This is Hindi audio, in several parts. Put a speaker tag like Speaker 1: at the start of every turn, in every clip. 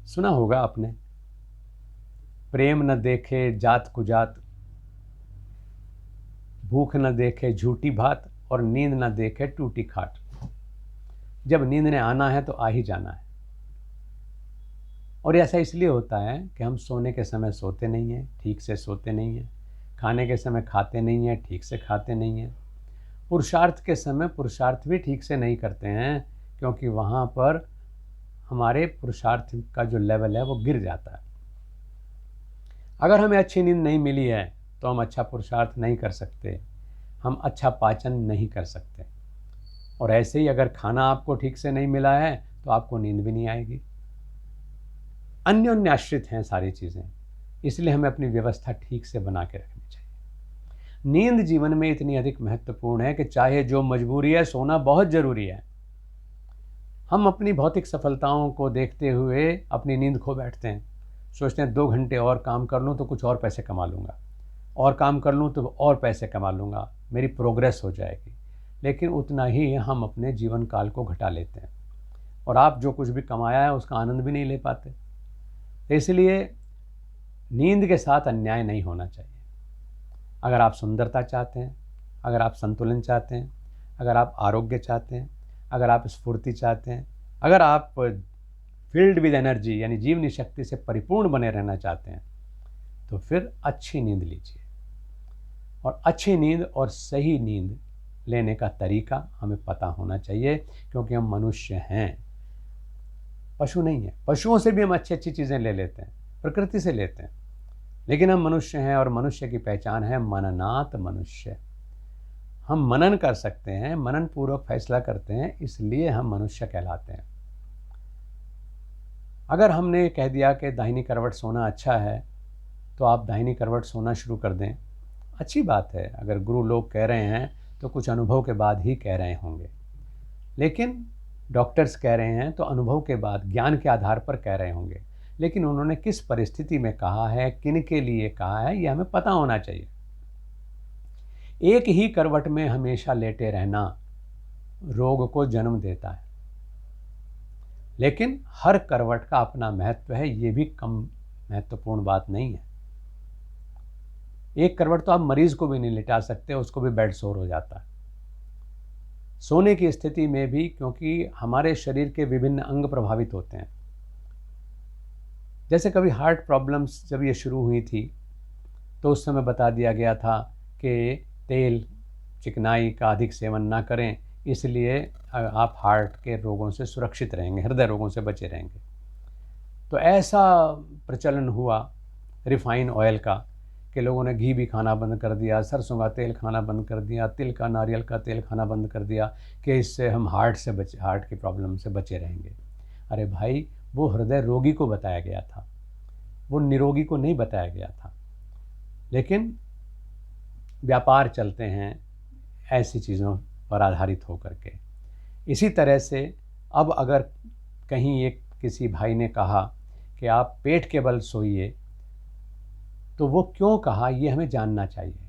Speaker 1: सुना होगा आपने, प्रेम न देखे जात कुजात, भूख न देखे झूठी भात, और नींद न देखे टूटी खाट। जब नींद ने आना है तो आ ही जाना है। और ऐसा इसलिए होता है कि हम सोने के समय सोते नहीं हैं, ठीक से सोते नहीं हैं, खाने के समय खाते नहीं हैं, ठीक से खाते नहीं हैं, पुरुषार्थ के समय पुरुषार्थ भी ठीक से नहीं करते हैं, क्योंकि वहाँ पर हमारे पुरुषार्थ का जो लेवल है वो गिर जाता है। अगर हमें अच्छी नींद नहीं मिली है तो हम अच्छा पुरुषार्थ नहीं कर सकते, हम अच्छा पाचन नहीं कर सकते। और ऐसे ही अगर खाना आपको ठीक से नहीं मिला है तो आपको नींद भी नहीं आएगी। अन्योन्याश्रित हैं सारी चीज़ें, इसलिए हमें अपनी व्यवस्था ठीक से बना के रखनी चाहिए। नींद जीवन में इतनी अधिक महत्वपूर्ण है कि चाहे जो मजबूरी है, सोना बहुत ज़रूरी है। हम अपनी भौतिक सफलताओं को देखते हुए अपनी नींद खो बैठते हैं, सोचते हैं 2 घंटे और काम कर लूँ तो कुछ और पैसे कमा लूँगा, और काम कर लूँ तो और पैसे कमा लूँगा, मेरी प्रोग्रेस हो जाएगी। लेकिन उतना ही हम अपने जीवन काल को घटा लेते हैं, और आप जो कुछ भी कमाया है उसका आनंद भी नहीं ले पाते। तो इसलिए नींद के साथ अन्याय नहीं होना चाहिए। अगर आप सुंदरता चाहते हैं, अगर आप संतुलन चाहते हैं, अगर आप आरोग्य चाहते हैं, अगर आप स्फूर्ति चाहते हैं, अगर आप फील्ड विद एनर्जी यानी जीवनी शक्ति से परिपूर्ण बने रहना चाहते हैं, तो फिर अच्छी नींद लीजिए। और अच्छी नींद और सही नींद लेने का तरीका हमें पता होना चाहिए, क्योंकि हम मनुष्य हैं, पशु नहीं है। पशुओं से भी हम अच्छी अच्छी चीज़ें ले लेते हैं, प्रकृति से लेते हैं, लेकिन हम मनुष्य हैं, और मनुष्य की पहचान है मननात मनुष्य। हम मनन कर सकते हैं, मनन पूर्वक फैसला करते हैं, इसलिए हम मनुष्य कहलाते हैं। अगर हमने कह दिया कि दाहिनी करवट सोना अच्छा है, तो आप दाहिनी करवट सोना शुरू कर दें, अच्छी बात है। अगर गुरु लोग कह रहे हैं तो कुछ अनुभव के बाद ही कह रहे होंगे, लेकिन डॉक्टर्स कह रहे हैं तो अनुभव के बाद, ज्ञान के आधार पर कह रहे होंगे। लेकिन उन्होंने किस परिस्थिति में कहा है, किन के लिए कहा है, यह हमें पता होना चाहिए। एक ही करवट में हमेशा लेटे रहना रोग को जन्म देता है, लेकिन हर करवट का अपना महत्व है, ये भी कम महत्वपूर्ण बात नहीं है। एक करवट तो आप मरीज को भी नहीं लिटा सकते, उसको भी बेड सोर हो जाता है। सोने की स्थिति में भी, क्योंकि हमारे शरीर के विभिन्न अंग प्रभावित होते हैं। जैसे कभी हार्ट प्रॉब्लम्स जब ये शुरू हुई थी, तो उस समय बता दिया गया था कि तेल चिकनाई का अधिक सेवन ना करें, इसलिए आप हार्ट के रोगों से सुरक्षित रहेंगे, हृदय रोगों से बचे रहेंगे। तो ऐसा प्रचलन हुआ रिफाइन ऑयल का कि लोगों ने घी भी खाना बंद कर दिया, सरसों का तेल खाना बंद कर दिया, तिल का, नारियल का तेल खाना बंद कर दिया, कि इससे हम हार्ट की प्रॉब्लम से बचे रहेंगे। अरे भाई, वो हृदय रोगी को बताया गया था, वो निरोगी को नहीं बताया गया था। लेकिन व्यापार चलते हैं ऐसी चीज़ों पर आधारित होकर के। इसी तरह से अब अगर कहीं एक किसी भाई ने कहा कि आप पेट के बल सोइए, तो वो क्यों कहा ये हमें जानना चाहिए।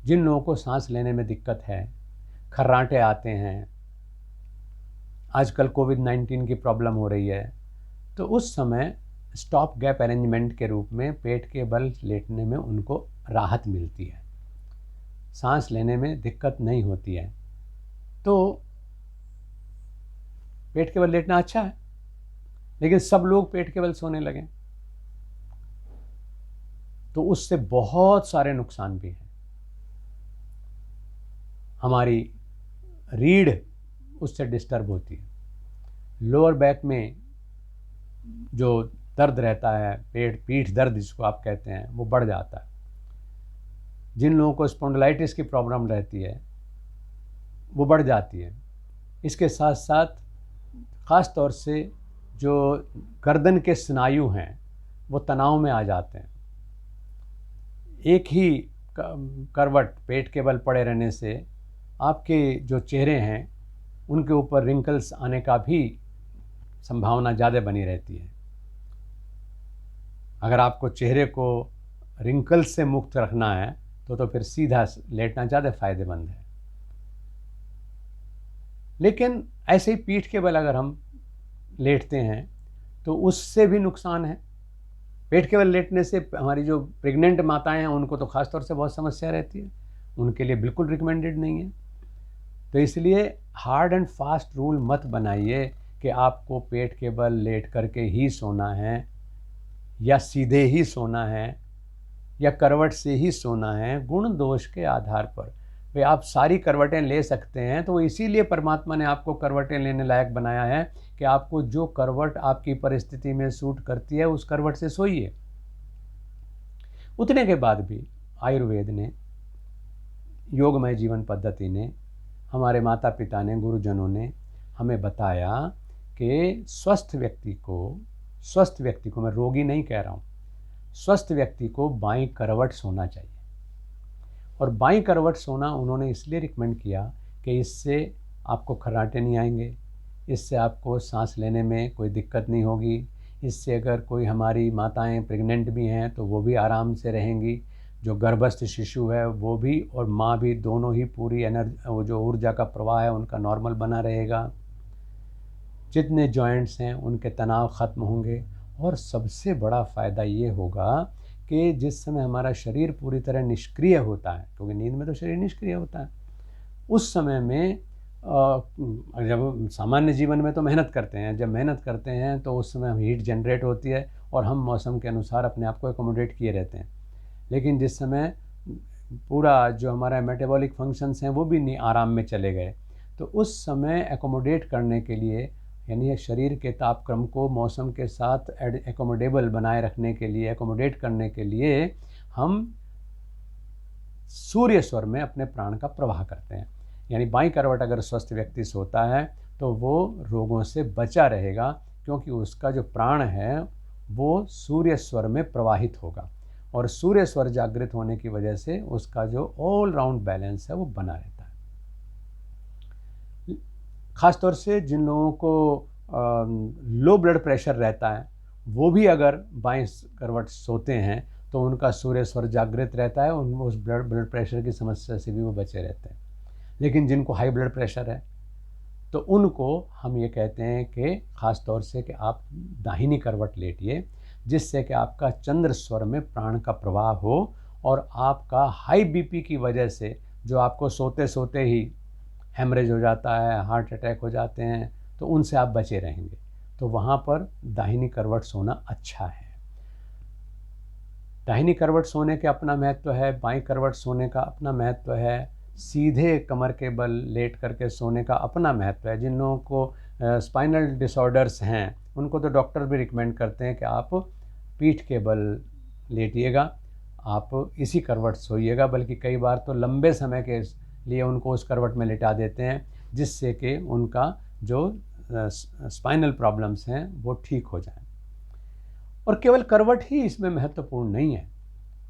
Speaker 1: जिन लोगों को सांस लेने में दिक्कत है, खर्राटे आते हैं, आजकल कोविड-19 की प्रॉब्लम हो रही है, तो उस समय स्टॉप गैप अरेंजमेंट के रूप में पेट के बल लेटने में उनको राहत मिलती है, सांस लेने में दिक्कत नहीं होती है। तो पेट के बल लेटना अच्छा है, लेकिन सब लोग पेट के बल सोने लगे तो उससे बहुत सारे नुकसान भी हैं। हमारी रीढ़ उससे डिस्टर्ब होती है, लोअर बैक में जो दर्द रहता है, पीठ दर्द जिसको आप कहते हैं, वो बढ़ जाता है। जिन लोगों को स्पॉन्डिलाइटिस की प्रॉब्लम रहती है वो बढ़ जाती है। इसके साथ साथ ख़ास तौर से जो गर्दन के स्नायु हैं वो तनाव में आ जाते हैं। एक ही करवट पेट के बल पड़े रहने से आपके जो चेहरे हैं उनके ऊपर रिंकल्स आने का भी संभावना ज़्यादा बनी रहती है। अगर आपको चेहरे को रिंकल्स से मुक्त रखना है तो फिर सीधा लेटना ज़्यादा फ़ायदेमंद है। लेकिन ऐसे ही पीठ के बल अगर हम लेटते हैं तो उससे भी नुकसान है। पेट केवल लेटने से हमारी जो प्रेग्नेंट माताएं हैं उनको तो ख़ास तौर से बहुत समस्या रहती है, उनके लिए बिल्कुल रिकमेंडेड नहीं है। तो इसलिए हार्ड एंड फास्ट रूल मत बनाइए कि आपको पेट के बल लेट करके ही सोना है, या सीधे ही सोना है, या करवट से ही सोना है। गुण दोष के आधार पर भाई आप सारी करवटें ले सकते हैं, तो इसीलिए परमात्मा ने आपको करवटें लेने लायक बनाया है कि आपको जो करवट आपकी परिस्थिति में सूट करती है उस करवट से सोइए। उतने के बाद भी आयुर्वेद ने, योगमय जीवन पद्धति ने, हमारे माता पिता ने, गुरुजनों ने हमें बताया कि स्वस्थ व्यक्ति को, मैं रोगी नहीं कह रहा हूँ, स्वस्थ व्यक्ति को बाईं करवट सोना चाहिए। और बाईं करवट सोना उन्होंने इसलिए रिकमेंड किया कि इससे आपको खर्राटे नहीं आएंगे, इससे आपको सांस लेने में कोई दिक्कत नहीं होगी, इससे अगर कोई हमारी माताएं प्रेग्नेंट भी हैं तो वो भी आराम से रहेंगी, जो गर्भस्थ शिशु है वो भी और माँ भी, दोनों ही पूरी वो जो ऊर्जा का प्रवाह है उनका नॉर्मल बना रहेगा, जितने जॉइंट्स हैं उनके तनाव ख़त्म होंगे। और सबसे बड़ा फ़ायदा ये होगा कि जिस समय हमारा शरीर पूरी तरह निष्क्रिय होता है, क्योंकि नींद में तो शरीर निष्क्रिय होता है, उस समय में जब सामान्य जीवन में तो मेहनत करते हैं, जब मेहनत करते हैं तो उस समय हीट जनरेट होती है और हम मौसम के अनुसार अपने आप को एकोमोडेट किए रहते हैं। लेकिन जिस समय पूरा जो हमारा मेटाबॉलिक फंक्शंस हैं वो भी नहीं आराम में चले गए, तो उस समय एकोमोडेट करने के लिए, यानी शरीर के तापक्रम को मौसम के साथ एकोमोडेबल बनाए रखने के लिए, एकोमोडेट करने के लिए हम सूर्य स्वर में अपने प्राण का प्रवाह करते हैं। यानी बाईं करवट अगर स्वस्थ व्यक्ति सोता है तो वो रोगों से बचा रहेगा, क्योंकि उसका जो प्राण है वो सूर्य स्वर में प्रवाहित होगा, और सूर्य स्वर जागृत होने की वजह से उसका जो ऑल राउंड बैलेंस है वो बना रहता है। ख़ासतौर से जिन लोगों को लो ब्लड प्रेशर रहता है वो भी अगर बाईं करवट सोते हैं तो उनका सूर्य स्वर जागृत रहता है, उस ब्लड प्रेशर की समस्या से भी वो बचे रहते हैं। लेकिन जिनको हाई ब्लड प्रेशर है तो उनको हम ये कहते हैं कि ख़ास तौर से कि आप दाहिनी करवट लेटिए, जिससे कि आपका चंद्र स्वर में प्राण का प्रवाह हो, और आपका हाई बीपी की वजह से जो आपको सोते सोते ही हेमरेज हो जाता है, हार्ट अटैक हो जाते हैं, तो उनसे आप बचे रहेंगे। तो वहाँ पर दाहिनी करवट सोना अच्छा है। दाहिनी करवट सोने के अपना महत्व है, बाईं करवट सोने का अपना महत्व है, सीधे कमर के बल लेट करके सोने का अपना महत्व है। जिन लोगों को स्पाइनल डिसऑर्डर्स हैं उनको तो डॉक्टर भी रिकमेंड करते हैं कि आप पीठ के बल लेटिएगा, आप इसी करवट सोइएगा, बल्कि कई बार तो लंबे समय के लिए उनको उस करवट में लिटा देते हैं, जिससे कि उनका जो स्पाइनल प्रॉब्लम्स हैं वो ठीक हो जाएं। और केवल करवट ही इसमें महत्वपूर्ण नहीं है,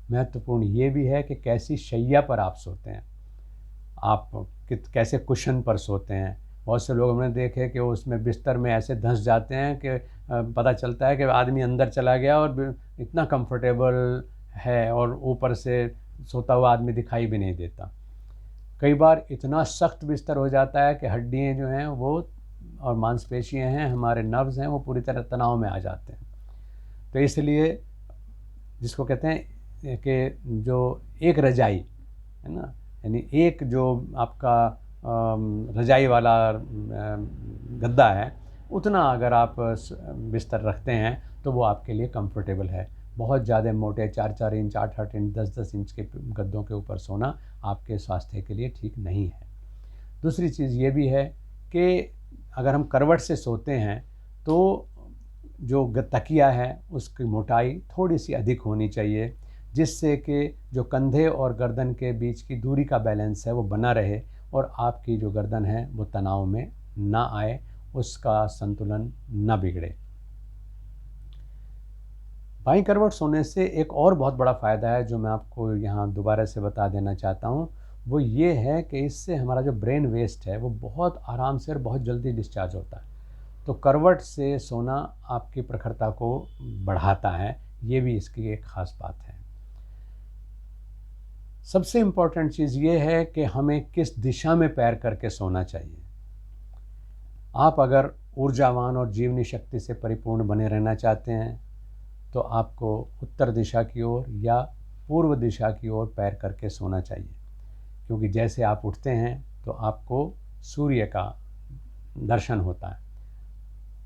Speaker 1: महत्वपूर्ण ये भी है कि कैसी शैया पर आप सोते हैं, आप कैसे कुशन पर सोते हैं। बहुत से लोग हमने देखे कि वो उसमें बिस्तर में ऐसे धंस जाते हैं कि पता चलता है कि आदमी अंदर चला गया और इतना कंफर्टेबल है और ऊपर से सोता हुआ आदमी दिखाई भी नहीं देता। कई बार इतना सख्त बिस्तर हो जाता है कि हड्डियाँ जो हैं वो और मांसपेशियाँ हैं, हमारे नर्व्स हैं, वो पूरी तरह तनाव में आ जाते हैं। तो इसलिए जिसको कहते हैं कि जो एक रजाई है ना, यानी एक जो आपका रजाई वाला गद्दा है, उतना अगर आप बिस्तर रखते हैं तो वो आपके लिए कंफर्टेबल है। बहुत ज़्यादा मोटे 4-4 इंच, 8-8 इंच, 10-10 इंच के गद्दों के ऊपर सोना आपके स्वास्थ्य के लिए ठीक नहीं है। दूसरी चीज़ ये भी है कि अगर हम करवट से सोते हैं तो जो तकिया है उसकी मोटाई थोड़ी सी अधिक होनी चाहिए, जिससे कि जो कंधे और गर्दन के बीच की दूरी का बैलेंस है वो बना रहे और आपकी जो गर्दन है वो तनाव में ना आए, उसका संतुलन ना बिगड़े। बाईं करवट सोने से एक और बहुत बड़ा फ़ायदा है जो मैं आपको यहाँ दोबारा से बता देना चाहता हूँ, वो ये है कि इससे हमारा जो ब्रेन वेस्ट है वो बहुत आराम से और बहुत जल्दी डिस्चार्ज होता है। तो करवट से सोना आपकी प्रखरता को बढ़ाता है, ये भी इसकी एक ख़ास बात है। सबसे इम्पॉर्टेंट चीज़ ये है कि हमें किस दिशा में पैर करके सोना चाहिए। आप अगर ऊर्जावान और जीवनी शक्ति से परिपूर्ण बने रहना चाहते हैं तो आपको उत्तर दिशा की ओर या पूर्व दिशा की ओर पैर करके सोना चाहिए, क्योंकि जैसे आप उठते हैं तो आपको सूर्य का दर्शन होता है।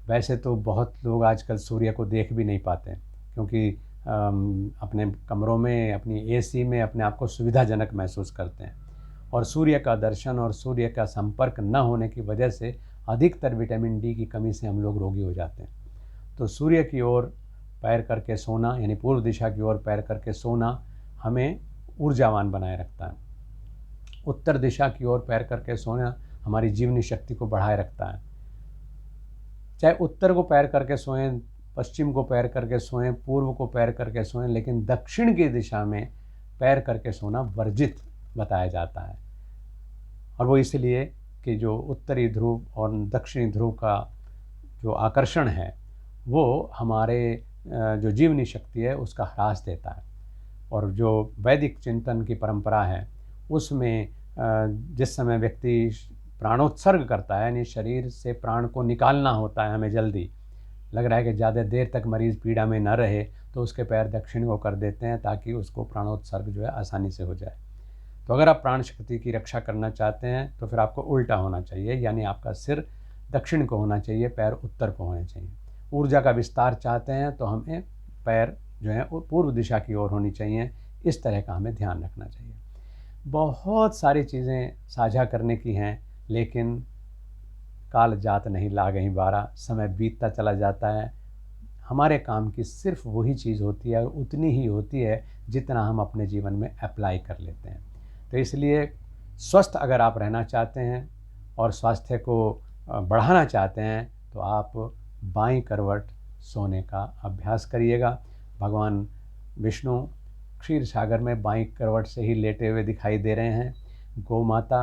Speaker 1: वैसे तो बहुत लोग आजकल सूर्य को देख भी नहीं पाते, क्योंकि अपने कमरों में, अपनी एसी में अपने आप को सुविधाजनक महसूस करते हैं, और सूर्य का दर्शन और सूर्य का संपर्क न होने की वजह से अधिकतर विटामिन डी की कमी से हम लोग रोगी हो जाते हैं। तो सूर्य की ओर पैर करके सोना, यानी पूर्व दिशा की ओर पैर करके सोना हमें ऊर्जावान बनाए रखता है। उत्तर दिशा की ओर पैर करके सोना हमारी जीवनी शक्ति को बढ़ाए रखता है। चाहे उत्तर को पैर करके सोएं, पश्चिम को पैर करके सोएं, पूर्व को पैर करके सोएं, लेकिन दक्षिण की दिशा में पैर करके सोना वर्जित बताया जाता है। और वो इसलिए कि जो उत्तरी ध्रुव और दक्षिणी ध्रुव का जो आकर्षण है वो हमारे जो जीवनी शक्ति है उसका ह्रास देता है। और जो वैदिक चिंतन की परंपरा है उसमें जिस समय व्यक्ति प्राणोत्सर्ग करता है, यानी शरीर से प्राण को निकालना होता है, हमें जल्दी लग रहा है कि ज़्यादा देर तक मरीज़ पीड़ा में न रहे, तो उसके पैर दक्षिण को कर देते हैं ताकि उसको प्राणोत्सर्ग जो है आसानी से हो जाए। तो अगर आप प्राण शक्ति की रक्षा करना चाहते हैं तो फिर आपको उल्टा होना चाहिए, यानी आपका सिर दक्षिण को होना चाहिए, पैर उत्तर को होने चाहिए। ऊर्जा का विस्तार चाहते हैं तो हमें पैर जो है वो पूर्व दिशा की ओर होनी चाहिए। इस तरह का हमें ध्यान रखना चाहिए। बहुत सारी चीज़ें साझा करने की हैं, लेकिन काल जात नहीं लागहीं बारा, समय बीतता चला जाता है। हमारे काम की सिर्फ वही चीज़ होती है और उतनी ही होती है जितना हम अपने जीवन में अप्लाई कर लेते हैं। तो इसलिए स्वस्थ अगर आप रहना चाहते हैं और स्वास्थ्य को बढ़ाना चाहते हैं तो आप बाईं करवट सोने का अभ्यास करिएगा। भगवान विष्णु क्षीर सागर में बाईं करवट से ही लेटे हुए दिखाई दे रहे हैं। गौ माता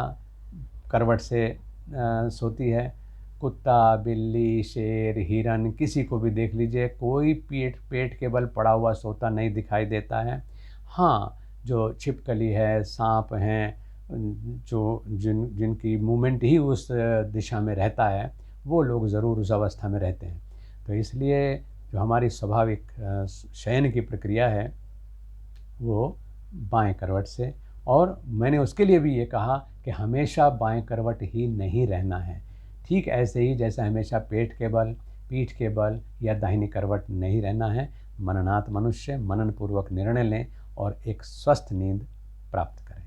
Speaker 1: करवट से सोती है। कुत्ता, बिल्ली, शेर, हिरन, किसी को भी देख लीजिए, कोई पेट के बल पड़ा हुआ सोता नहीं दिखाई देता है। हाँ, जो छिपकली है, सांप हैं, जिनकी मूवमेंट ही उस दिशा में रहता है, वो लोग ज़रूर उस अवस्था में रहते हैं। तो इसलिए जो हमारी स्वाभाविक शयन की प्रक्रिया है वो बाएं करवट से, और मैंने उसके लिए भी ये कहा कि हमेशा बाएं करवट ही नहीं रहना है। ठीक ऐसे ही जैसे हमेशा पेट के बल, पीठ के बल या दाहिनी करवट नहीं रहना है। मननात मनुष्य मनन पूर्वक निर्णय लें और एक स्वस्थ नींद प्राप्त करें।